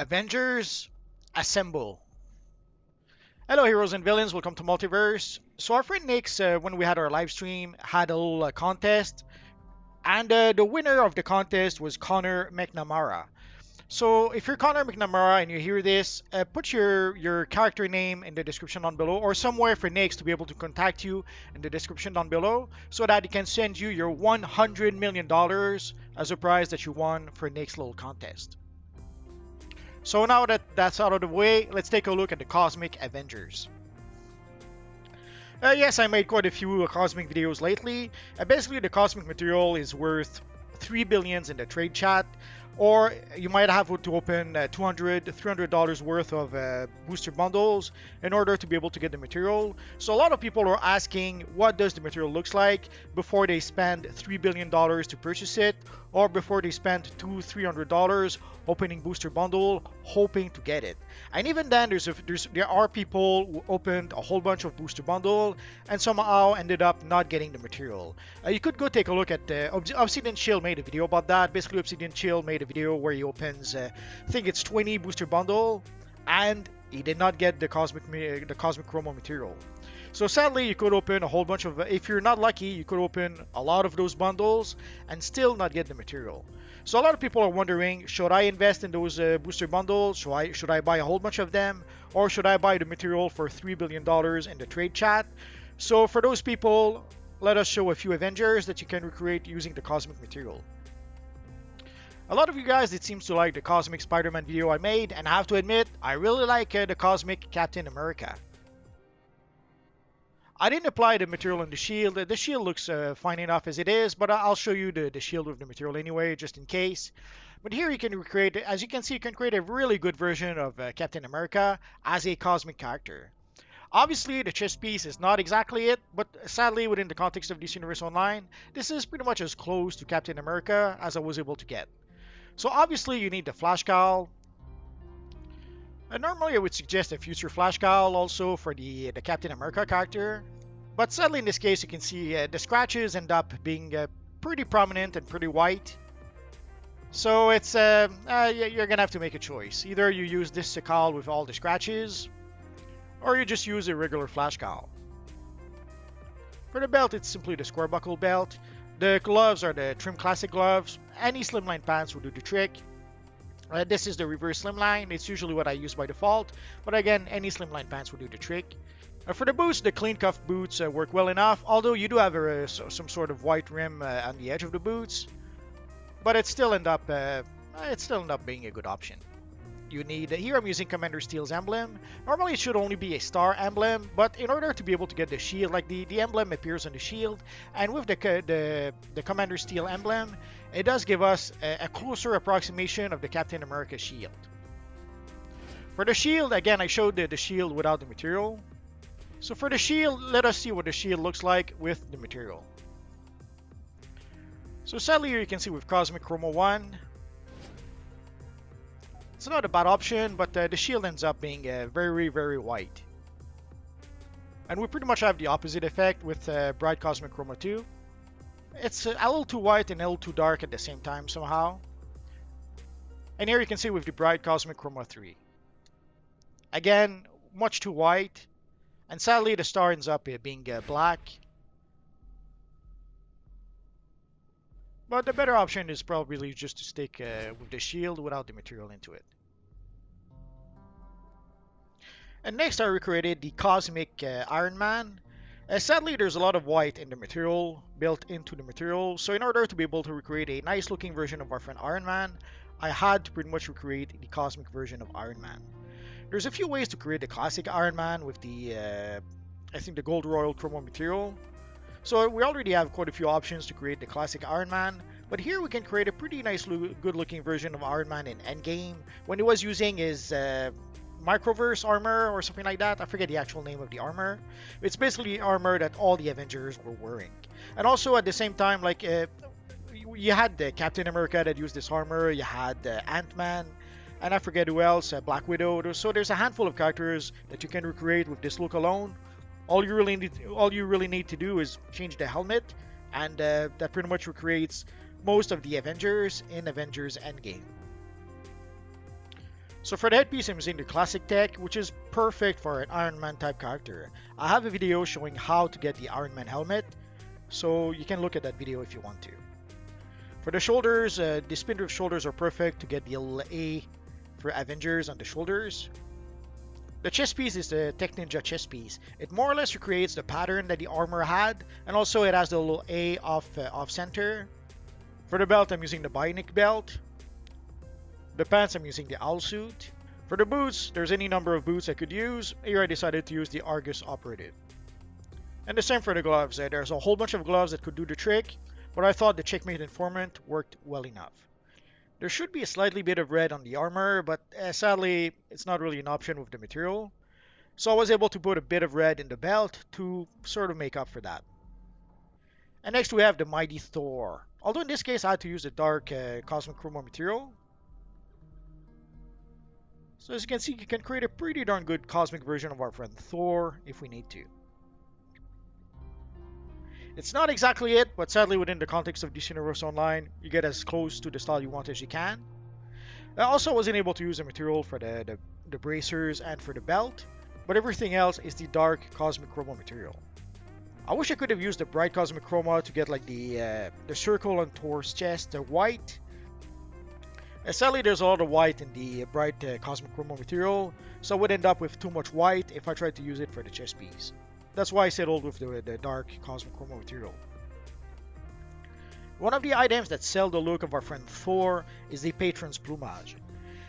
Avengers, assemble. Hello, heroes and villains. Welcome to Multiverse. So our friend Nix, when we had our live stream, had a little contest, and the winner of the contest was Connor McNamara. So if you're Connor McNamara and you hear this, put your character name in the description down below, or somewhere for Nix to be able to contact you in the description down below, so that he can send you your $100 million as a prize that you won for Nix's little contest. So now that that's out of the way, let's take a look at the Cosmic Avengers. Yes, I made quite a few cosmic videos lately. Basically, the cosmic material is worth 3 billions in the trade chat, or you might have to open $300 worth of booster bundles in order to be able to get the material. So a lot of people are asking what does the material looks like before they spend $3 billion to purchase it, or before they spend $300 opening booster bundle hoping to get it. And even then, there are people who opened a whole bunch of booster bundle and somehow ended up not getting the material. You could go take a look at Obsidian Chill made a video about that. Basically, Obsidian Chill made a video where he opens, I think it's 20 booster bundle, and he did not get the cosmic chromo material. So sadly, you could open a whole bunch of, if you're not lucky, you could open a lot of those bundles and still not get the material. So a lot of people are wondering, should I invest in those booster bundles? Should I buy a whole bunch of them? Or should I buy the material for $3 billion in the trade chat? So for those people, let us show a few Avengers that you can recreate using the cosmic material. A lot of you guys, it seems to like the Cosmic Spider-Man video I made, and I have to admit, I really like the Cosmic Captain America. I didn't apply the material on the shield. The shield looks fine enough as it is, but I'll show you the shield with the material anyway, just in case. But here you can recreate, as you can see, you can create a really good version of Captain America as a cosmic character. Obviously, the chest piece is not exactly it, but sadly, within the context of DC Universe Online, this is pretty much as close to Captain America as I was able to get. So obviously, you need the Flash Cowl. Normally, I would suggest a future Flash Cowl also for the Captain America character. But sadly, in this case, you can see the scratches end up being pretty prominent and pretty white. So it's you're gonna have to make a choice. Either you use this cowl with all the scratches, or you just use a regular Flash Cowl. For the belt, it's simply the square buckle belt. The gloves are the trim classic gloves. Any slimline pants will do the trick. This is the reverse slimline. It's usually what I use by default, but again, any slimline pants will do the trick. For the boots, the clean cuff boots work well enough, although you do have some sort of white rim on the edge of the boots, but it still end up being a good option. You need, here I'm using Commander Steel's emblem. Normally it should only be a star emblem, but in order to be able to get the shield, like the emblem appears on the shield, and with the Commander Steel emblem, it does give us a closer approximation of the Captain America shield. For the shield, again, I showed the shield without the material. So for the shield, let us see what the shield looks like with the material. So sadly here you can see with Cosmic Chroma 1, it's not a bad option, but the shield ends up being very, very white. And we pretty much have the opposite effect with Bright Cosmic Chroma 2. It's a little too white and a little too dark at the same time somehow. And here you can see with the Bright Cosmic Chroma 3. Again, much too white. And sadly, the star ends up being black. But the better option is probably just to stick with the shield without the material into it. And next I recreated the Cosmic Iron Man. Sadly, there's a lot of white in the material, built into the material. So in order to be able to recreate a nice looking version of our friend Iron Man, I had to pretty much recreate the cosmic version of Iron Man. There's a few ways to create the classic Iron Man with the, I think the Gold Royal Chroma material. So we already have quite a few options to create the classic Iron Man, but here we can create a pretty nice, good looking version of Iron Man in Endgame when he was using his Microverse armor or something like that. I forget the actual name of the armor. It's basically armor that all the Avengers were wearing. And also at the same time, like you had the Captain America that used this armor, you had Ant-Man, and I forget who else, Black Widow. So there's a handful of characters that you can recreate with this look alone. All you really need to do is change the helmet, and that pretty much recreates most of the Avengers in Avengers Endgame. So for the headpiece, I'm using the classic tech, which is perfect for an Iron Man type character. I have a video showing how to get the Iron Man helmet, so you can look at that video if you want to. For the shoulders, the spindrift shoulders are perfect to get the little A for Avengers on the shoulders. The chest piece is the Tech Ninja chest piece. It more or less recreates the pattern that the armor had, and also it has the little A off center. For the belt, I'm using the Bionic belt. The pants, I'm using the owl suit. For the boots, there's any number of boots I could use. Here I decided to use the Argus Operative. And the same for the gloves. There's a whole bunch of gloves that could do the trick, but I thought the Checkmate Informant worked well enough. There should be a slightly bit of red on the armor, but sadly, it's not really an option with the material. So I was able to put a bit of red in the belt to sort of make up for that. And next we have the Mighty Thor. Although in this case I had to use the dark Cosmic Chroma material. So as you can see, you can create a pretty darn good cosmic version of our friend Thor if we need to. It's not exactly it, but sadly within the context of DC Universe Online, you get as close to the style you want as you can. I also wasn't able to use the material for the bracers and for the belt, but everything else is the dark Cosmic Chroma material. I wish I could have used the bright Cosmic Chroma to get like the circle on Thor's chest, the white. Sadly, there's a lot of white in the bright Cosmic Chroma material, so I would end up with too much white if I tried to use it for the chest piece. That's why I settled with the dark Cosmic Chroma material. One of the items that sell the look of our friend Thor is the Patron's Plumage.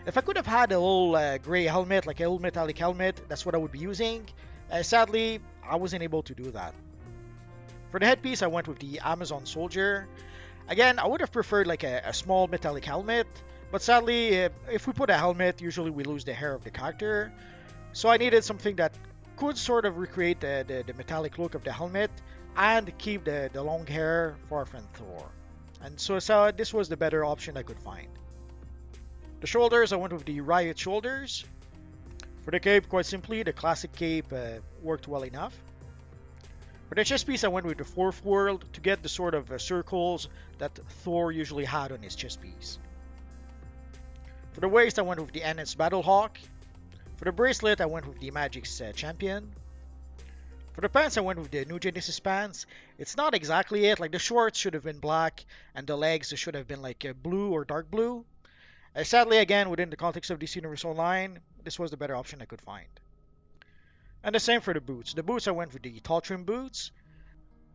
If I could have had a little gray helmet, like a little metallic helmet, that's what I would be using. Sadly, I wasn't able to do that. For the headpiece, I went with the Amazon Soldier. Again, I would have preferred like a small metallic helmet, but sadly, if we put a helmet, usually we lose the hair of the character. So I needed something that could sort of recreate the metallic look of the helmet and keep the long hair for our friend Thor. And so this was the better option I could find. The shoulders, I went with the Riot shoulders. For the cape, quite simply, the classic cape worked well enough. For the chest piece, I went with the Fourth World to get the sort of circles that Thor usually had on his chest piece. For the waist, I went with the Ennis Battlehawk. For the bracelet, I went with the Magic's Champion. For the pants, I went with the New Genesis pants. It's not exactly it, like the shorts should have been black, and the legs should have been like blue or dark blue. Sadly, again, within the context of DC Universe Online, this was the better option I could find. And the same for the boots. The boots, I went with the tall trim boots.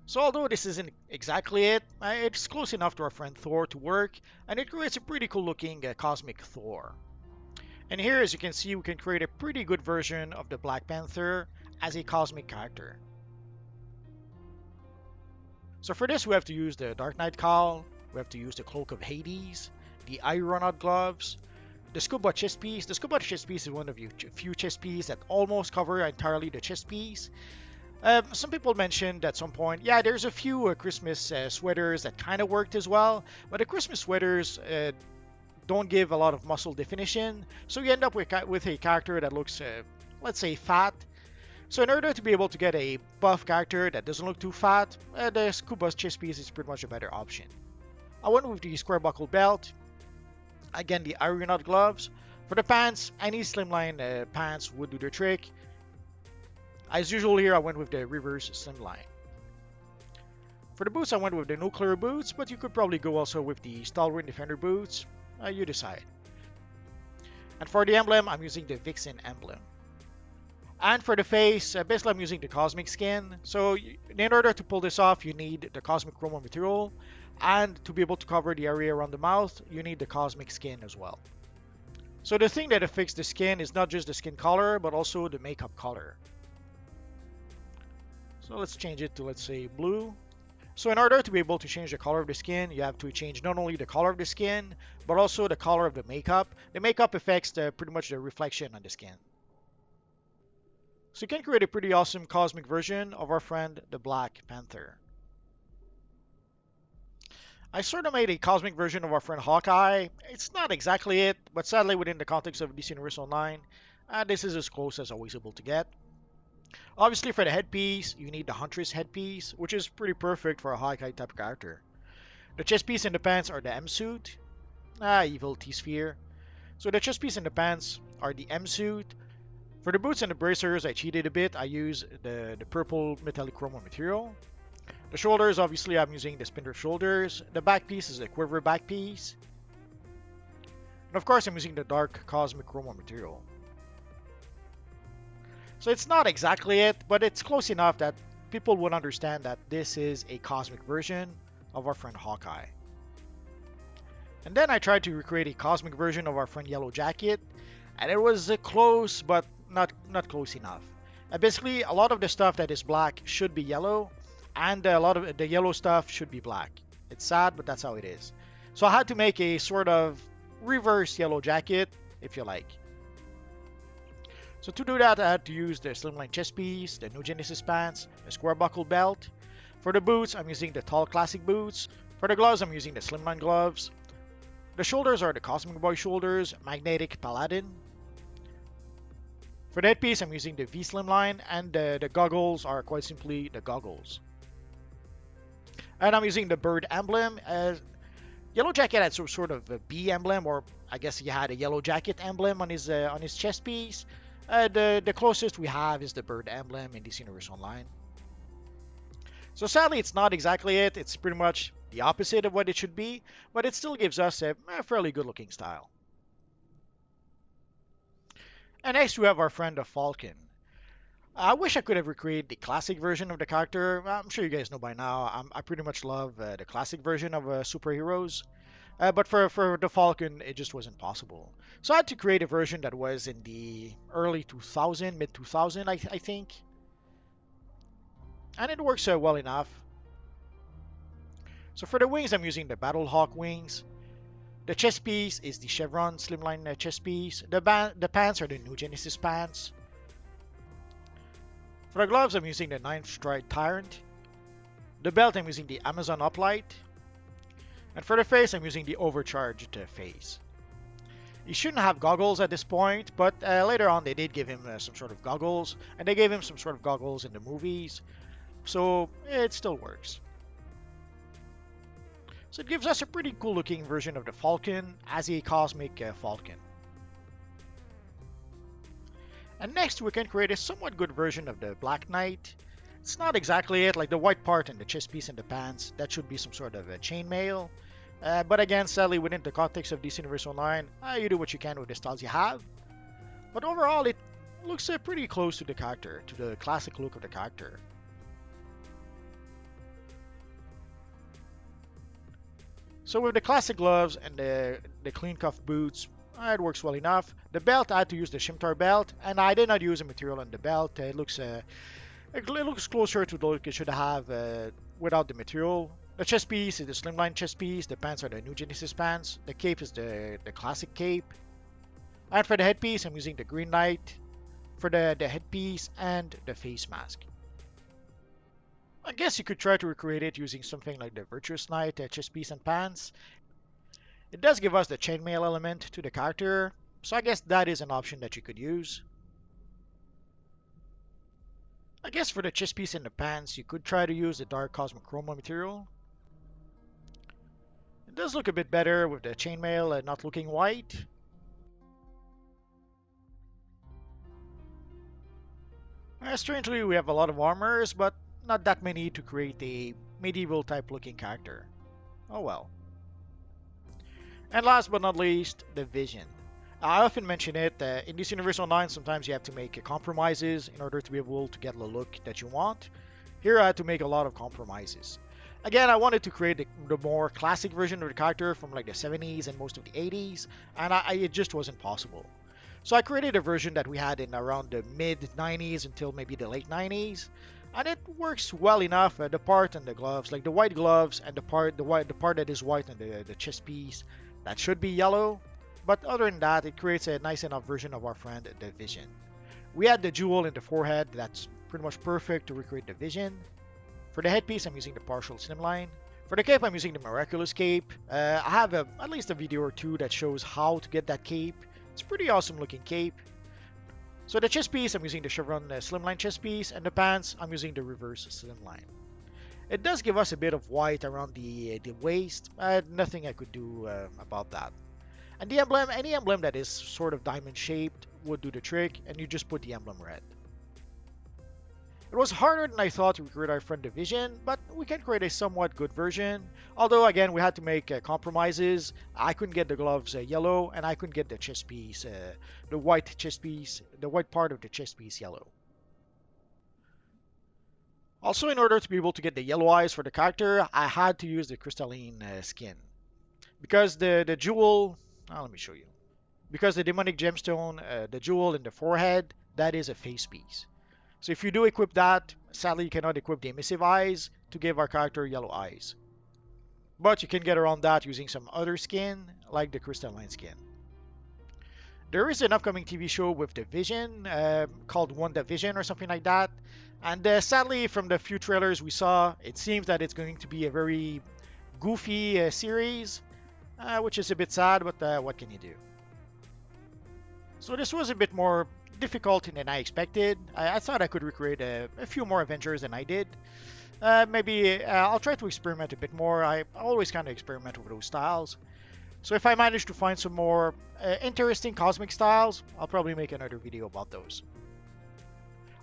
So although this isn't exactly it, it's close enough to our friend Thor to work, and it creates a pretty cool looking cosmic Thor. And here, as you can see, we can create a pretty good version of the Black Panther as a cosmic character. So for this, we have to use the Dark Knight Cowl, we have to use the Cloak of Hades, the Ironaut gloves, the Scuba chest piece. The Scuba chest piece is one of the few chest pieces that almost cover entirely the chest piece. Some people mentioned at some point, yeah, there's a few Christmas sweaters that kind of worked as well, but the Christmas sweaters don't give a lot of muscle definition, so you end up with a character that looks, let's say, fat. So in order to be able to get a buff character that doesn't look too fat, the Scuba chest piece is pretty much a better option. I went with the square buckle belt, again the Ironaut gloves. For the pants, any slimline pants would do the trick. As usual here, I went with the reverse slimline. For the boots, I went with the nuclear boots, but you could probably go also with the Stalwart Defender boots. You decide. And for the emblem, I'm using the Vixen emblem. And for the face, basically I'm using the Cosmic Skin. So in order to pull this off, you need the Cosmic Chroma material. And to be able to cover the area around the mouth, you need the Cosmic Skin as well. So the thing that affects the skin is not just the skin color, but also the makeup color. So let's change it to, let's say, blue. So in order to be able to change the color of the skin, you have to change not only the color of the skin, but also the color of the makeup. The makeup affects pretty much the reflection on the skin. So you can create a pretty awesome cosmic version of our friend, the Black Panther. I sort of made a cosmic version of our friend Hawkeye. It's not exactly it, but sadly within the context of DC Universe Online, this is as close as I was able to get. Obviously for the headpiece, you need the Huntress headpiece, which is pretty perfect for a Hawkeye type character. The chest piece and the pants are the M-suit. Evil T-Sphere. So the chest piece and the pants are the M suit. For the boots and the bracers, I cheated a bit. I use the purple metallic chroma material. The shoulders, obviously, I'm using the spindle shoulders. The back piece is a quiver back piece. And of course, I'm using the dark cosmic chroma material. So it's not exactly it, but it's close enough that people would understand that this is a cosmic version of our friend Hawkeye. And then I tried to recreate a cosmic version of our friend Yellowjacket, and it was close, but not close enough. Basically, a lot of the stuff that is black should be yellow, and a lot of the yellow stuff should be black. It's sad, but that's how it is. So I had to make a sort of reverse Yellowjacket, if you like. So to do that, I had to use the slimline chest piece, the New Genesis pants, the square buckle belt. For the boots, I'm using the tall classic boots. For the gloves, I'm using the slimline gloves. The shoulders are the Cosmic Boy shoulders, magnetic paladin. For the headpiece, I'm using the V slimline, and the goggles are quite simply the goggles. And I'm using the bird emblem. Yellowjacket had some sort of a bee emblem, or I guess he had a Yellowjacket emblem on his chest piece. The closest we have is the bird emblem in DC Universe Online. So sadly, it's not exactly it. It's pretty much the opposite of what it should be, but it still gives us a fairly good looking style. And next we have our friend the Falcon. I wish I could have recreated the classic version of the character. I'm sure you guys know by now, I pretty much love the classic version of superheroes. But for the Falcon, it just wasn't possible. So I had to create a version that was in the early 2000, mid 2000, I think. And it works well enough. So for the wings, I'm using the Battlehawk wings. The chest piece is the chevron slimline chest piece. The pants are the New Genesis pants. For the gloves, I'm using the Ninth Stride Tyrant. The belt, I'm using the Amazon Uplight. And for the face, I'm using the Overcharged face. He shouldn't have goggles at this point, but later on they did give him some sort of goggles. And they gave him some sort of goggles in the movies. So it still works. So it gives us a pretty cool looking version of the Falcon as a cosmic Falcon. And next we can create a somewhat good version of the Black Knight. It's not exactly it, like the white part and the chest piece and the pants, that should be some sort of a chainmail. But again, sadly within the context of DC Universe Online, you do what you can with the styles you have. But overall it looks pretty close to the character, to the classic look of the character. So with the classic gloves and the clean cuff boots, it works well enough. The belt, I had to use the Shimtar belt, and I did not use a material on the belt. It looks closer to the look it should have without the material. The chest piece is the slimline chest piece. The pants are the New Genesis pants. The cape is the classic cape. And for the headpiece, I'm using the Green Knight for the headpiece and the face mask. I guess you could try to recreate it using something like the Virtuous Knight chest piece and pants. It does give us the chainmail element to the character, so I guess that is an option that you could use. I guess for the chest piece and the pants, you could try to use the dark cosmic chroma material. It does look a bit better with the chainmail not looking white. Strangely, we have a lot of armors, but not that many to create a medieval type looking character. Oh well. And last but not least, the Vision. I often mention it, in this Universe Online sometimes you have to make compromises in order to be able to get the look that you want. Here I had to make a lot of compromises. Again, I wanted to create the more classic version of the character from like the 70s and most of the 80s, and it just wasn't possible. So I created a version that we had in around the mid 90s until maybe the late 90s, and it works well enough. The part and the gloves, like the white gloves and the part that is white and the chest piece, that should be yellow. But other than that, it creates a nice enough version of our friend, the Vision. We had the jewel in the forehead, that's pretty much perfect to recreate the Vision. For the headpiece, I'm using the partial slimline. For the cape, I'm using the Miraculous Cape. I have at least a video or two that shows how to get that cape. It's a pretty awesome looking cape. So the chest piece, I'm using the chevron slimline chest piece, and the pants, I'm using the reverse slimline. It does give us a bit of white around the waist, nothing I could do about that. And the emblem, any emblem that is sort of diamond shaped would do the trick, and you just put the emblem red. It was harder than I thought to recruit our friend Division, but we can create a somewhat good version. Although again, we had to make compromises. I couldn't get the gloves yellow, and I couldn't get the chest piece, the white chest piece, the white part of the chest piece yellow. Also, in order to be able to get the yellow eyes for the character, I had to use the crystalline skin. Because the jewel, let me show you. Because the demonic gemstone, the jewel in the forehead, that is a face piece. So if you do equip that, sadly you cannot equip the emissive eyes to give our character yellow eyes. But you can get around that using some other skin, like the crystalline skin. There is an upcoming TV show with Division called WandaVision or something like that. And sadly, from the few trailers we saw, it seems that it's going to be a very goofy series, which is a bit sad, but what can you do? So this was a bit more difficult than I expected. I thought I could recreate a few more Avengers than I did. Maybe I'll try to experiment a bit more. I always kind of experiment with those styles. So if I manage to find some more interesting cosmic styles, I'll probably make another video about those.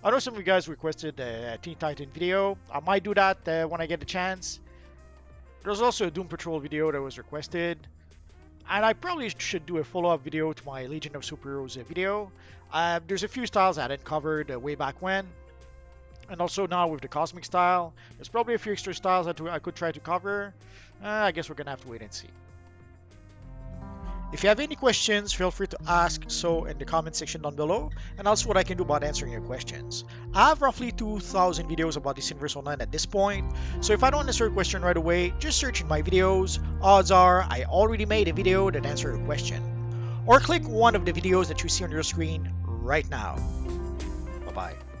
I know some of you guys requested a Teen Titan video. I might do that when I get the chance. There's also a Doom Patrol video that was requested. And I probably should do a follow-up video to my Legion of Superheroes video. There's a few styles I hadn't covered way back when. And also now with the Cosmic style. There's probably a few extra styles that I could try to cover. I guess we're going to have to wait and see. If you have any questions, feel free to ask so in the comment section down below, and also what I can do about answering your questions. I have roughly 2,000 videos about this Universe Online at this point, so if I don't answer a question right away, just search in my videos. Odds are I already made a video that answered a question. Or click one of the videos that you see on your screen right now. Bye-bye.